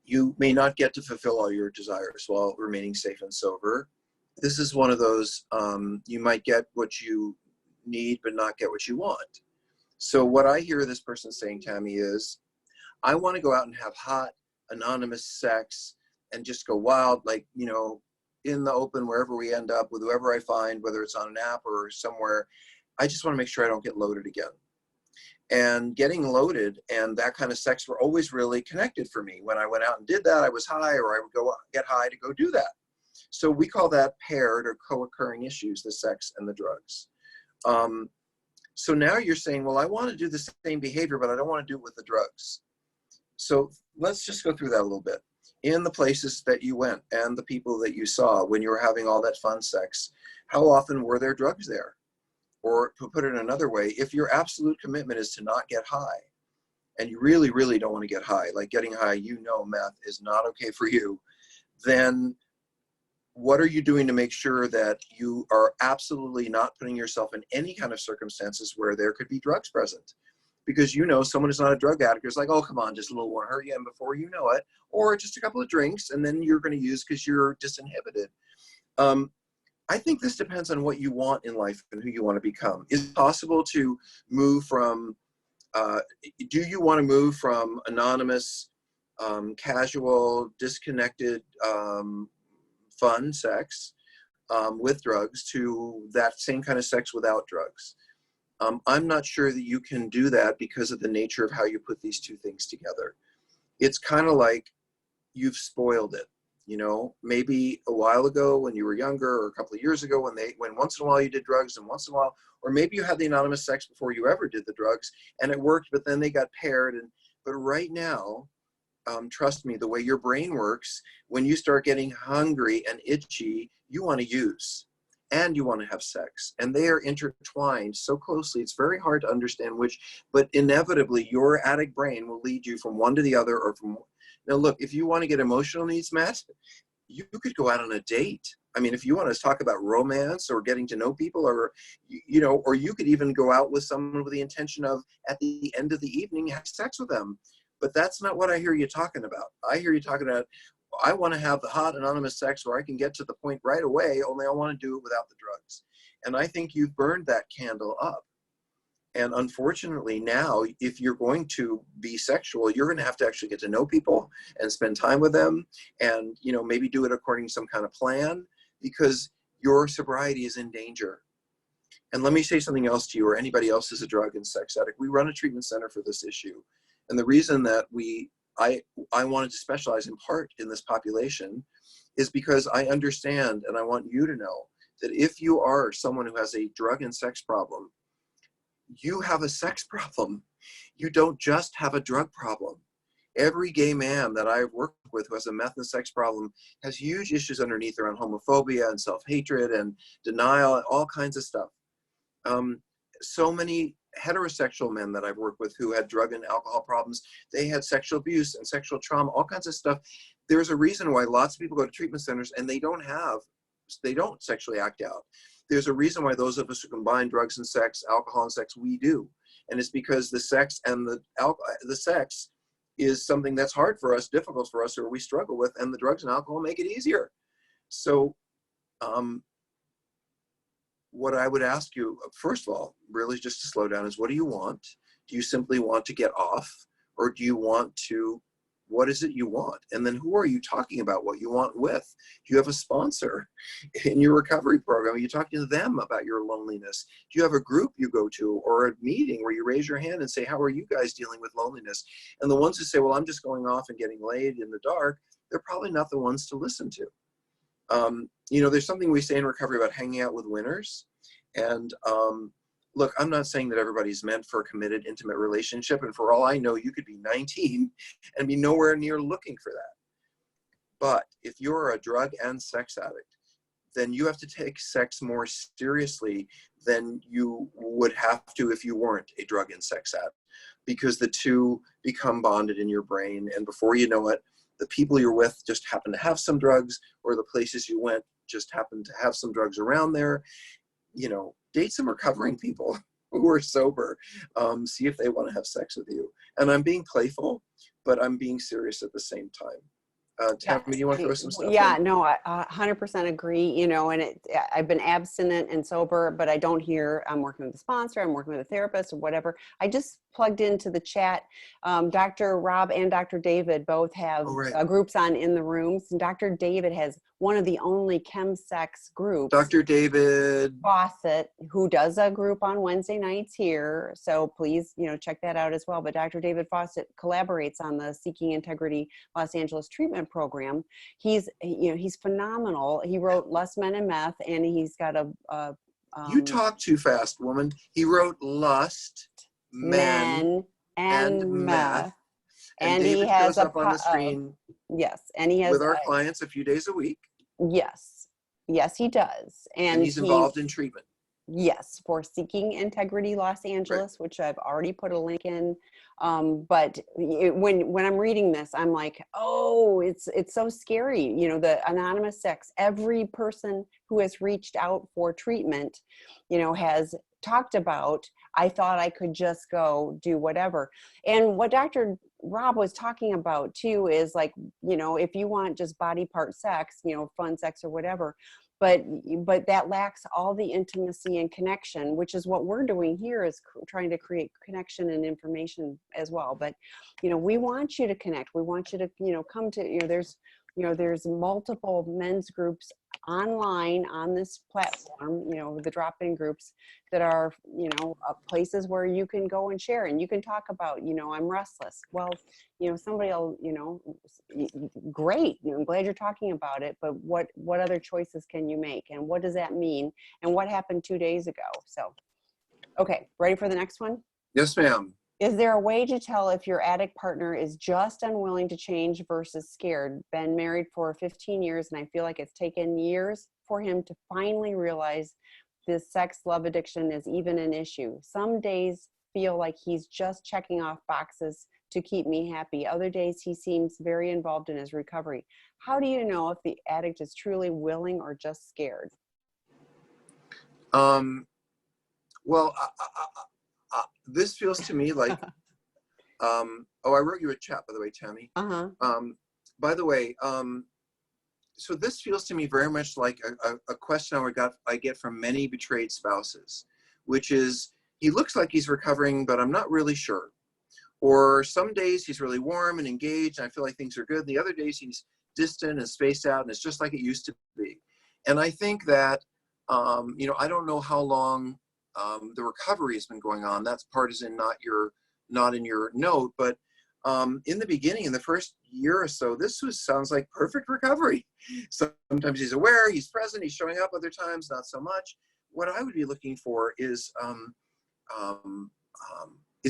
you may not get to fulfill all your desires while remaining safe and sober. This is one of those, you might get what you need, but not get what you want. So what I hear this person saying, Tammy, is, I want to go out and have hot, anonymous sex and just go wild, in the open, wherever we end up, with whoever I find, whether it's on an app or somewhere. I just want to make sure I don't get loaded again. And getting loaded and that kind of sex were always really connected for me. When I went out and did that, I was high, or I would go get high to go do that. So we call that paired or co-occurring issues, the sex and the drugs. So now you're saying, well, I want to do the same behavior, but I don't want to do it with the drugs. So let's just go through that a little bit. In the places that you went and the people that you saw when you were having all that fun sex, how often were there drugs there? Or to put it another way, if your absolute commitment is to not get high, and you really, really don't want to get high, like getting high, meth is not okay for you, then what are you doing to make sure that you are absolutely not putting yourself in any kind of circumstances where there could be drugs present? Because someone who's not a drug addict is like, oh, come on, just a little won't hurt you, and before you know it, or just a couple of drinks, and then you're going to use because you're disinhibited. I think this depends on what you want in life and who you want to become. Is it possible to move from, do you want to move from anonymous, casual, disconnected, fun sex with drugs to that same kind of sex without drugs? I'm not sure that you can do that because of the nature of how you put these two things together. It's kind of like you've spoiled it. You know, maybe a while ago when you were younger, or a couple of years ago when once in a while you did drugs, and once in a while, or maybe you had the anonymous sex before you ever did the drugs and it worked, but then they got paired. But right now, trust me, the way your brain works, when you start getting hungry and itchy, you want to use and you want to have sex, and they are intertwined so closely. It's very hard to understand which, but inevitably your addict brain will lead you from one to the other, or from. Now look, if you want to get emotional needs met, you could go out on a date. I mean, if you want to talk about romance or getting to know people, or, you know, or you could even go out with someone with the intention of, at the end of the evening, have sex with them. But that's not what I hear you talking about. I hear you talking about, I want to have the hot anonymous sex where I can get to the point right away, only I want to do it without the drugs. And I think you've burned that candle up. And unfortunately now, if you're going to be sexual, you're going to have to actually get to know people and spend time with them, and, you know, maybe do it according to some kind of plan, because your sobriety is in danger. And let me say something else to you, or anybody else who's a drug and sex addict. We run a treatment center for this issue. And the reason that I wanted to specialize in part in this population is because I understand, and I want you to know, that if you are someone who has a drug and sex problem, you have a sex problem. You don't just have a drug problem. Every gay man that I've worked with who has a meth and sex problem has huge issues underneath around homophobia and self-hatred and denial and all kinds of stuff. So many heterosexual men that I've worked with who had drug and alcohol problems, they had sexual abuse and sexual trauma, all kinds of stuff. There's a reason why lots of people go to treatment centers and they don't sexually act out. There's a reason why those of us who combine drugs and sex, alcohol and sex, we do. And it's because the sex and the sex is something that's hard for us, difficult for us, or we struggle with, and the drugs and alcohol make it easier. So what I would ask you, first of all, really just to slow down, is what do you want? Do you simply want to get off? Or do you want to, what is it you want? And then who are you talking about what you want with? Do you have a sponsor in your recovery program? Are you talking to them about your loneliness? Do you have a group you go to, or a meeting where you raise your hand and say, how are you guys dealing with loneliness? And the ones who say, well, I'm just going off and getting laid in the dark, they're probably not the ones to listen to. You know, there's something we say in recovery about hanging out with winners. And look, I'm not saying that everybody's meant for a committed, intimate relationship. And for all I know, you could be 19 and be nowhere near looking for that. But if you're a drug and sex addict, then you have to take sex more seriously than you would have to if you weren't a drug and sex addict, because the two become bonded in your brain. And before you know it, the people you're with just happen to have some drugs, or the places you went just happen to have some drugs around there. You know, date some recovering people who are sober. See if they want to have sex with you. And I'm being playful, but I'm being serious at the same time. Tammy, do you want to throw some stuff Yeah, in? no, I 100% agree, you know, and I've been abstinent and sober, but I don't hear I'm working with a sponsor, I'm working with a therapist or whatever. I just plugged into the chat. Dr. Rob and Dr. David both have groups on In the Rooms. And Dr. David has one of the only chemsex groups. Dr. David Fawcett, who does a group on Wednesday nights here. So please, you know, check that out as well. But Dr. David Fawcett collaborates on the Seeking Integrity Los Angeles treatment program. He's phenomenal. He wrote Lust, Men, and Meth, and he's got you talk too fast, woman. He wrote Lust, Men, and Meth. And David shows up on the screen. Yes, and he has with our clients a few days a week. Yes, he does, and he's involved in treatment. Yes, for Seeking Integrity Los Angeles, right, which I've already put a link in. But when I'm reading this, I'm like, oh, it's so scary. You know, the anonymous sex. Every person who has reached out for treatment, you know, has talked about, I thought I could just go do whatever. And what Dr. Rob was talking about too is like, you know, if you want just body part sex, you know, fun sex or whatever, but that lacks all the intimacy and connection, which is what we're doing here, is trying to create connection and information as well. But, you know, we want you to connect. We want you to, you know, come to, you know, there's multiple men's groups online on this platform, you know, the drop-in groups that are, you know, places where you can go and share and you can talk about, you know, I'm restless. Well, you know, somebody will, you know, great, you know, I'm glad you're talking about it, but what other choices can you make? And what does that mean? And what happened 2 days ago? So, okay, ready for the next one? Yes, ma'am. Is there a way to tell if your addict partner is just unwilling to change versus scared? Been married for 15 years and I feel like it's taken years for him to finally realize this sex love addiction is even an issue. Some days feel like he's just checking off boxes to keep me happy. Other days he seems very involved in his recovery. How do you know if the addict is truly willing or just scared? Um, well, this feels to me like, oh, I wrote you a chat, by the way, Tammy. Uh-huh. By the way, so this feels to me very much like a question I get from many betrayed spouses, which is, he looks like he's recovering, but I'm not really sure. Or some days he's really warm and engaged, and I feel like things are good. The other days he's distant and spaced out, and it's just like it used to be. And I think that, you know, I don't know how long the recovery has been going on. That's partisan, not in your note, but in the beginning, in the first year or so, sounds like perfect recovery. Sometimes he's aware, he's present, he's showing up. Other times, not so much. What I would be looking for is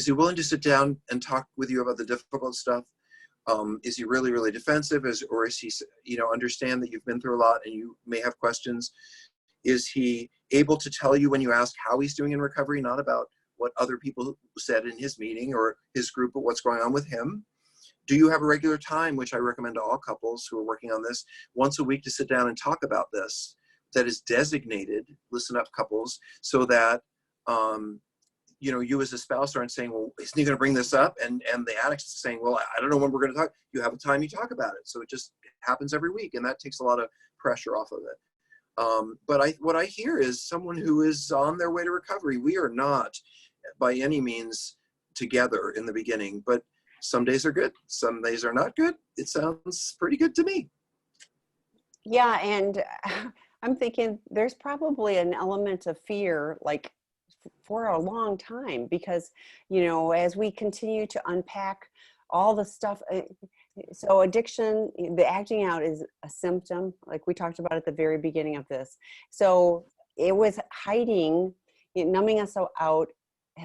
he willing to sit down and talk with you about the difficult stuff? Is he really, really defensive? Or is he, you know, understand that you've been through a lot and you may have questions? Is he able to tell you when you ask how he's doing in recovery, not about what other people said in his meeting or his group, but what's going on with him? Do you have a regular time, which I recommend to all couples who are working on this, once a week to sit down and talk about this, that is designated, listen up couples, so that, you know, you as a spouse aren't saying, well, isn't he going to bring this up? And the addict's saying, well, I don't know when we're going to talk. You have a time you talk about it. So it just happens every week. And that takes a lot of pressure off of it. But what I hear is someone who is on their way to recovery. We are not by any means together in the beginning, but some days are good. Some days are not good. It sounds pretty good to me. Yeah. And I'm thinking there's probably an element of fear, like for a long time, because, you know, as we continue to unpack all the stuff, so addiction, the acting out is a symptom, like we talked about at the very beginning of this. So it was hiding, numbing us out,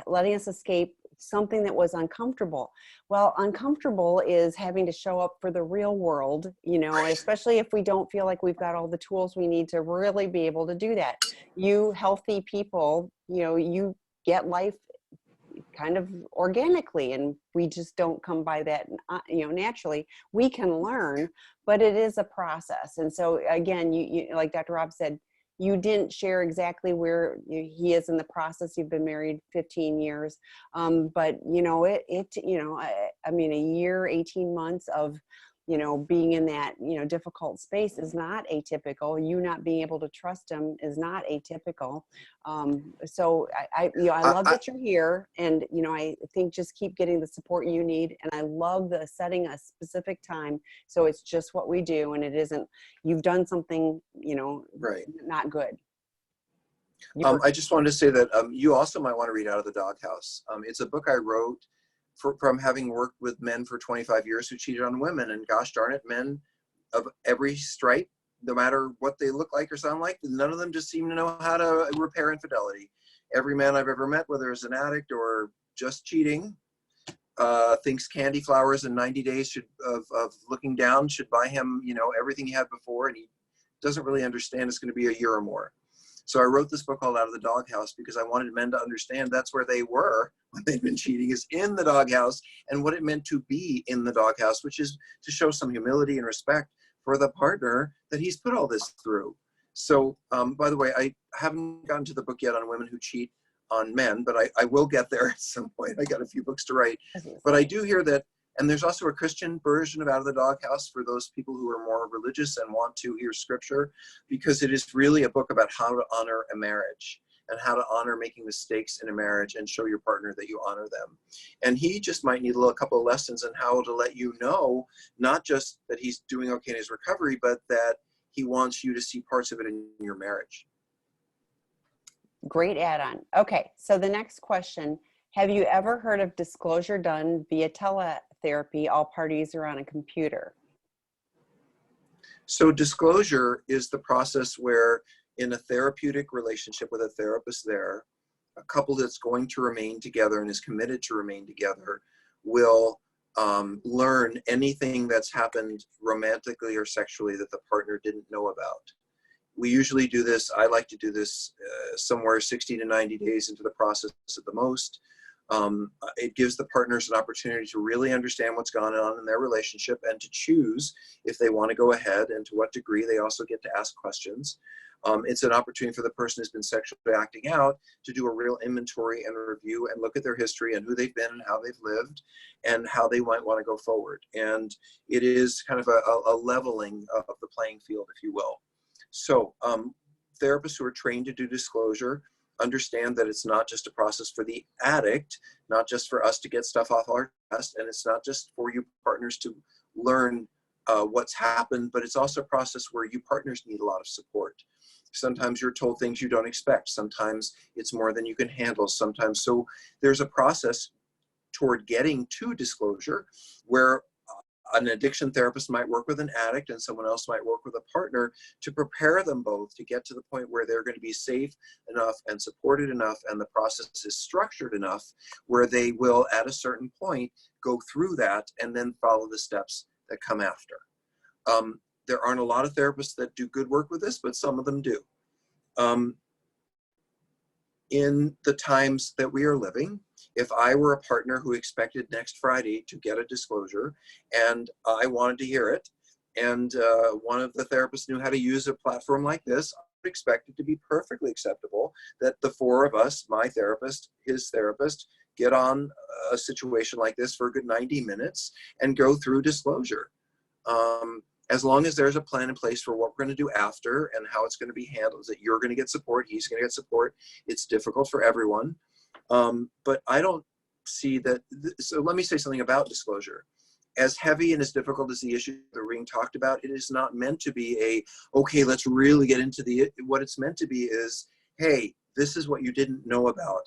letting us escape something that was uncomfortable. Well, uncomfortable is having to show up for the real world, you know, especially if we don't feel like we've got all the tools we need to really be able to do that. You healthy people, you know, you get life kind of organically, and we just don't come by that, you know, naturally. We can learn, but it is a process. And so again, you like Dr. Rob said, you didn't share exactly where he is in the process. You've been married 15 years. But you know, you know, I mean, a year, 18 months of, you know, being in that, you know, difficult space is not atypical. You not being able to trust him is not atypical. So you know, I love that you're here, and, you know, I think just keep getting the support you need. And I love the setting a specific time. So it's just what we do. And it isn't, you've done something, you know, Right. not good. I just wanted to say that you also might want to read Out of the Doghouse. It's a book I wrote from having worked with men for 25 years who cheated on women. And gosh darn it, men of every stripe, no matter what they look like or sound like, none of them just seem to know how to repair infidelity. Every man I've ever met, whether it's an addict or just cheating, thinks candy flowers and 90 days of looking down should buy him, you know, everything he had before, and he doesn't really understand it's going to be a year or more. So I wrote this book called Out of the Doghouse because I wanted men to understand that's where they were when they'd been cheating, is in the doghouse, and what it meant to be in the doghouse, which is to show some humility and respect for the partner that he's put all this through. So, by the way, I haven't gotten to the book yet on women who cheat on men, but I will get there at some point. I got a few books to write. But I do hear that, and there's also a Christian version of Out of the Doghouse for those people who are more religious and want to hear scripture, because it is really a book about how to honor a marriage and how to honor making mistakes in a marriage and show your partner that you honor them. And he just might need a couple of lessons on how to let you know, not just that he's doing okay in his recovery, but that he wants you to see parts of it in your marriage. Great add-on. Okay, so the next question, have you ever heard of disclosure done via teletherapy? All parties are on a computer. So disclosure is the process where in a therapeutic relationship with a therapist there, a couple that's going to remain together and is committed to remain together will learn anything that's happened romantically or sexually that the partner didn't know about. We usually do this, I like to do this somewhere 60 to 90 days into the process at the most. It gives the partners an opportunity to really understand what's going on in their relationship and to choose if they want to go ahead and to what degree. They also get to ask questions. It's an opportunity for the person who's been sexually acting out to do a real inventory and review and look at their history and who they've been and how they've lived and how they might want to go forward. And it is kind of a leveling of the playing field, if you will. So therapists who are trained to do disclosure understand that it's not just a process for the addict, not just for us to get stuff off our chest, and it's not just for you partners to learn what's happened, but it's also a process where you partners need a lot of support. Sometimes you're told things you don't expect. Sometimes it's more than you can handle. Sometimes, so there's a process toward getting to disclosure where an addiction therapist might work with an addict and someone else might work with a partner to prepare them both to get to the point where they're going to be safe enough and supported enough and the process is structured enough where they will at a certain point go through that and then follow the steps that come after. There aren't a lot of therapists that do good work with this, but some of them do. In the times that we are living, if I were a partner who expected next Friday to get a disclosure and I wanted to hear it, and one of the therapists knew how to use a platform like this, I would expect it to be perfectly acceptable that the four of us, my therapist, his therapist, get on a situation like this for a good 90 minutes and go through disclosure. As long as there's a plan in place for what we're going to do after and how it's going to be handled, that you're going to get support, he's going to get support. It's difficult for everyone. But I don't see that. So let me say something about disclosure. As heavy and as difficult as the issue that we're being talked about, it is not meant to be okay, let's really get into what it's meant to be is, hey, this is what you didn't know about.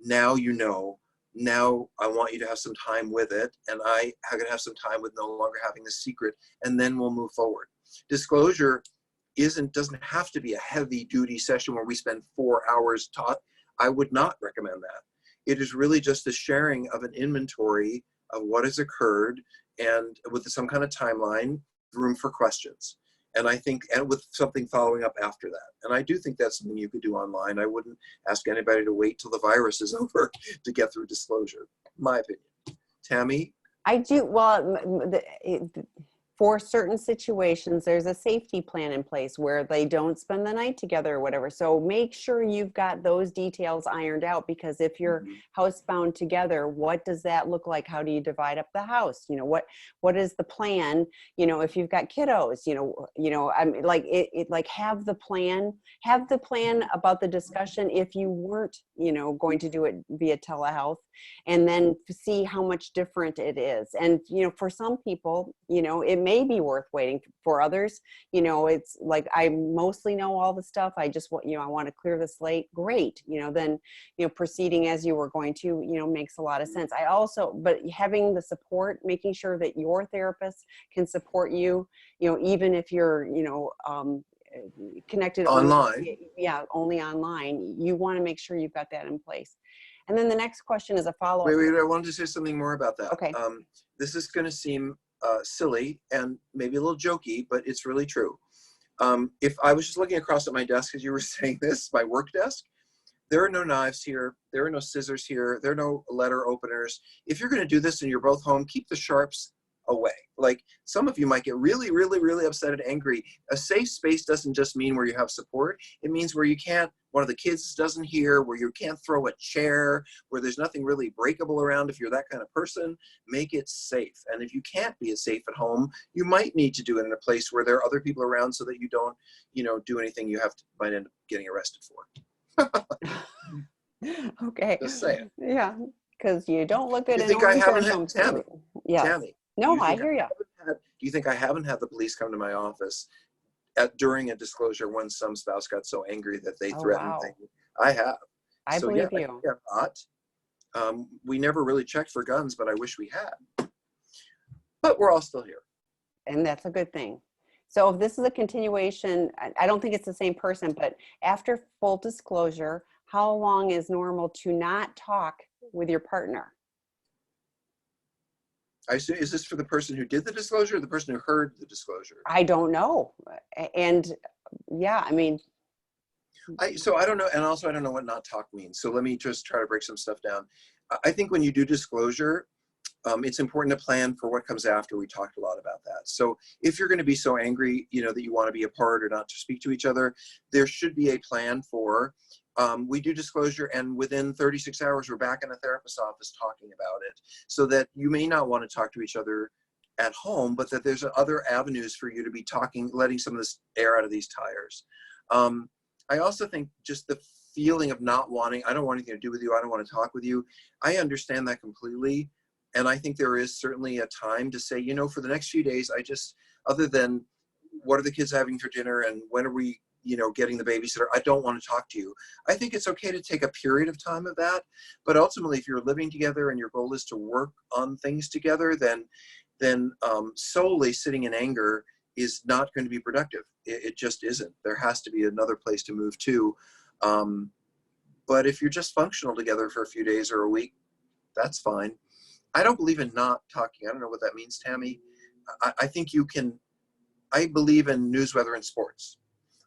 Now you know. Now I want you to have some time with it, and I am going to have some time with no longer having the secret, and then we'll move forward. Disclosure doesn't have to be a heavy duty session where we spend 4 hours taught. I would not recommend that. It is really just a sharing of an inventory of what has occurred and with some kind of timeline, room for questions. And I think, and with something following up after that. And I do think that's something you could do online. I wouldn't ask anybody to wait till the virus is over to get through disclosure, my opinion. Tammy? I do, well, for certain situations, there's a safety plan in place where they don't spend the night together or whatever. So make sure you've got those details ironed out, because if you're housebound together, what does that look like? How do you divide up the house? You know, what is the plan? You know, if you've got kiddos, I'm like, like have the plan about the discussion if you weren't, going to do it via telehealth, and then see how much different it is. And, for some people, it may be worth waiting. For others, it's like, I mostly know all the stuff. I just want, I want to clear the slate. Great. Then, proceeding as you were going to, makes a lot of sense. But having the support, making sure that your therapist can support you, even if you're, connected Online. only online, you want to make sure you've got that in place. And then the next question is a follow-up. Wait, I wanted to say something more about that. Okay. This is going to seem silly and maybe a little jokey, but it's really true. If I was just looking across at my desk as you were saying this, my work desk, there are no knives here. There are no scissors here. There are no letter openers. If you're going to do this and you're both home, keep the sharps away. Like, some of you might get really, really, really upset and angry. A safe space doesn't just mean where you have support. It means where you can't, one of the kids doesn't hear, where you can't throw a chair, where there's nothing really breakable around. If you're that kind of person, make it safe. And if you can't be as safe at home, you might need to do it in a place where there are other people around so that you don't, do anything you might end up getting arrested for. Okay. Just saying. Yeah, because you don't look good You in think I orange haven't or had, Tammy? Yes. Tammy, No, I hear you. do you think I haven't had the police come to my office during a disclosure when some spouse got so angry that they Oh, threatened wow. things. I have. I So yeah, believe you. I have not. We never really checked for guns, but I wish we had. But we're all still here. And that's a good thing. So if this is a continuation, I don't think it's the same person, but after full disclosure, how long is normal to not talk with your partner? I assume, is this for the person who did the disclosure or the person who heard the disclosure? I don't know. And yeah, I mean, So I don't know. And also I don't know what not talk means. So let me just try to break some stuff down. I think when you do disclosure, it's important to plan for what comes after. We talked a lot about that. So if you're going to be so angry, that you want to be apart or not to speak to each other, there should be a plan for, we do disclosure and within 36 hours, we're back in a therapist's office talking about it, so that you may not want to talk to each other at home, but that there's other avenues for you to be talking, letting some of this air out of these tires. I also think just the feeling of not wanting, I don't want anything to do with you, I don't want to talk with you. I understand that completely. And I think there is certainly a time to say, for the next few days, other than what are the kids having for dinner and when are we, getting the babysitter, I don't want to talk to you. I think it's okay to take a period of time of that. But ultimately, if you're living together and your goal is to work on things together, then solely sitting in anger is not going to be productive. It just isn't. There has to be another place to move to. But if you're just functional together for a few days or a week, that's fine. I don't believe in not talking. I don't know what that means, Tammy. I think I believe in news, weather, and sports.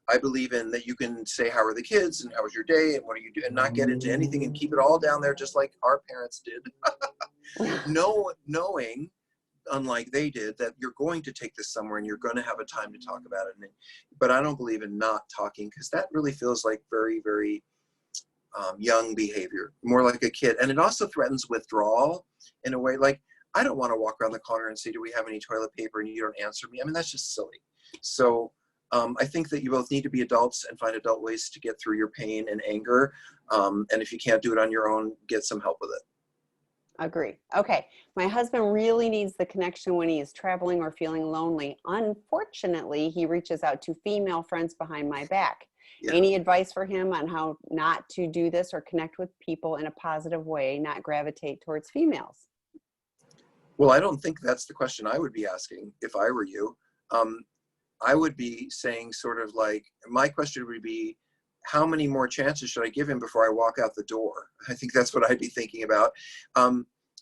I believe in that you can say, how are the kids and how was your day and what are you doing, and not get into anything and keep it all down there just like our parents did. Knowing, unlike they did, that you're going to take this somewhere and you're going to have a time to talk about it. But I don't believe in not talking, because that really feels like very, very young behavior, more like a kid. And it also threatens withdrawal in a way. Like, I don't want to walk around the corner and say, do we have any toilet paper? And you don't answer me. I mean, that's just silly. So I think that you both need to be adults and find adult ways to get through your pain and anger. And if you can't do it on your own, get some help with it. agree. Okay. My husband really needs the connection when he is traveling or feeling lonely. Unfortunately, he reaches out to female friends behind my back. Yeah. Any advice for him on how not to do this or connect with people in a positive way, not gravitate towards females? Well, I don't think that's the question I would be asking if I were you. I would be saying sort of like, my question would be, how many more chances should I give him before I walk out the door? I think that's what I'd be thinking about.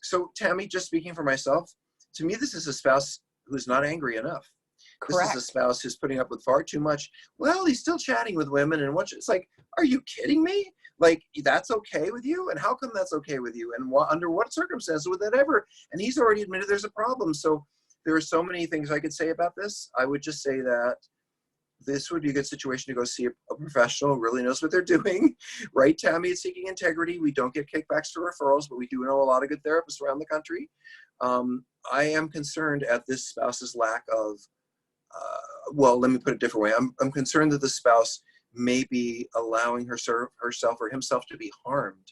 So Tammy, just speaking for myself, to me, this is a spouse who's not angry enough. Correct. This is a spouse who's putting up with far too much. Well, he's still chatting with women and it's like, are you kidding me? Like, that's okay with you? And how come that's okay with you? And under what circumstances would that ever? And he's already admitted there's a problem. So there are so many things I could say about this. I would just say that this would be a good situation to go see a professional who really knows what they're doing. Right, Tammy? It's Seeking Integrity. We don't get kickbacks for referrals, but we do know a lot of good therapists around the country. I am concerned at this spouse's lack of, well, let me put it a different way. I'm concerned that the spouse may be allowing herself or himself to be harmed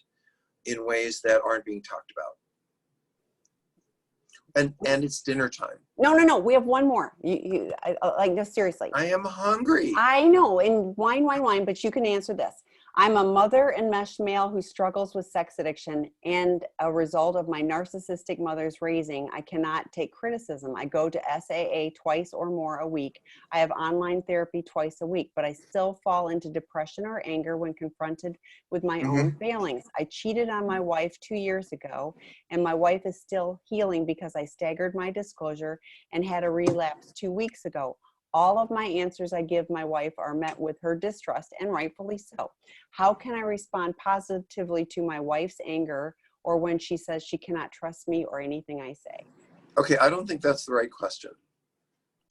in ways that aren't being talked about. And it's dinner time. No. We have one more. Like, no, seriously. I am hungry. I know, and wine, but you can answer this. I'm a mother enmeshed male who struggles with sex addiction, and a result of my narcissistic mother's raising, I cannot take criticism. I go to SAA twice or more a week. I have online therapy twice a week, but I still fall into depression or anger when confronted with my own failings. I cheated on my wife 2 years ago, and my wife is still healing because I staggered my disclosure and had a relapse 2 weeks ago. All of my answers I give my wife are met with her distrust, and rightfully so. How can I respond positively to my wife's anger, or when she says she cannot trust me or anything I say? Okay, I don't think that's the right question.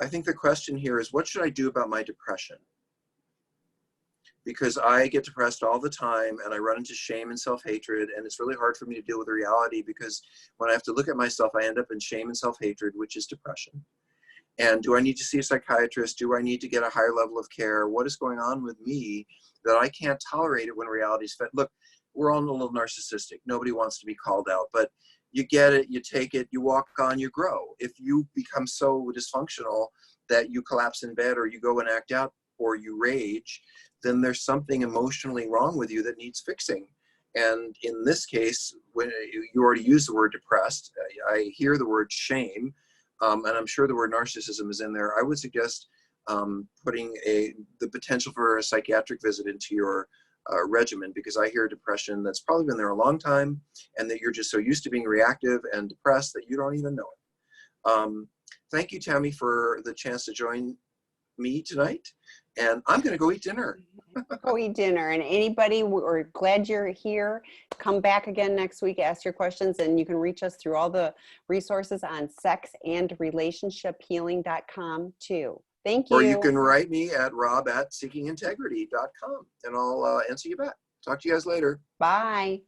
I think the question here is, what should I do about my depression? Because I get depressed all the time and I run into shame and self-hatred, and it's really hard for me to deal with the reality, because when I have to look at myself, I end up in shame and self-hatred, which is depression. And do I need to see a psychiatrist? Do I need to get a higher level of care? What is going on with me that I can't tolerate it when reality's fed? Look, we're all a little narcissistic. Nobody wants to be called out, but you get it, you take it, you walk on, you grow. If you become so dysfunctional that you collapse in bed or you go and act out or you rage, then there's something emotionally wrong with you that needs fixing. And in this case, when you already used the word depressed, I hear the word shame, and I'm sure the word narcissism is in there. I would suggest putting the potential for a psychiatric visit into your regimen, because I hear depression that's probably been there a long time, and that you're just so used to being reactive and depressed that you don't even know it. Thank you, Tammy, for the chance to join me tonight. And I'm going to go eat dinner. Go eat dinner. And anybody, we're glad you're here. Come back again next week, ask your questions, and you can reach us through all the resources on sexandrelationshiphealing.com too. Thank you. Or you can write me at rob@seekingintegrity.com, and I'll answer you back. Talk to you guys later. Bye.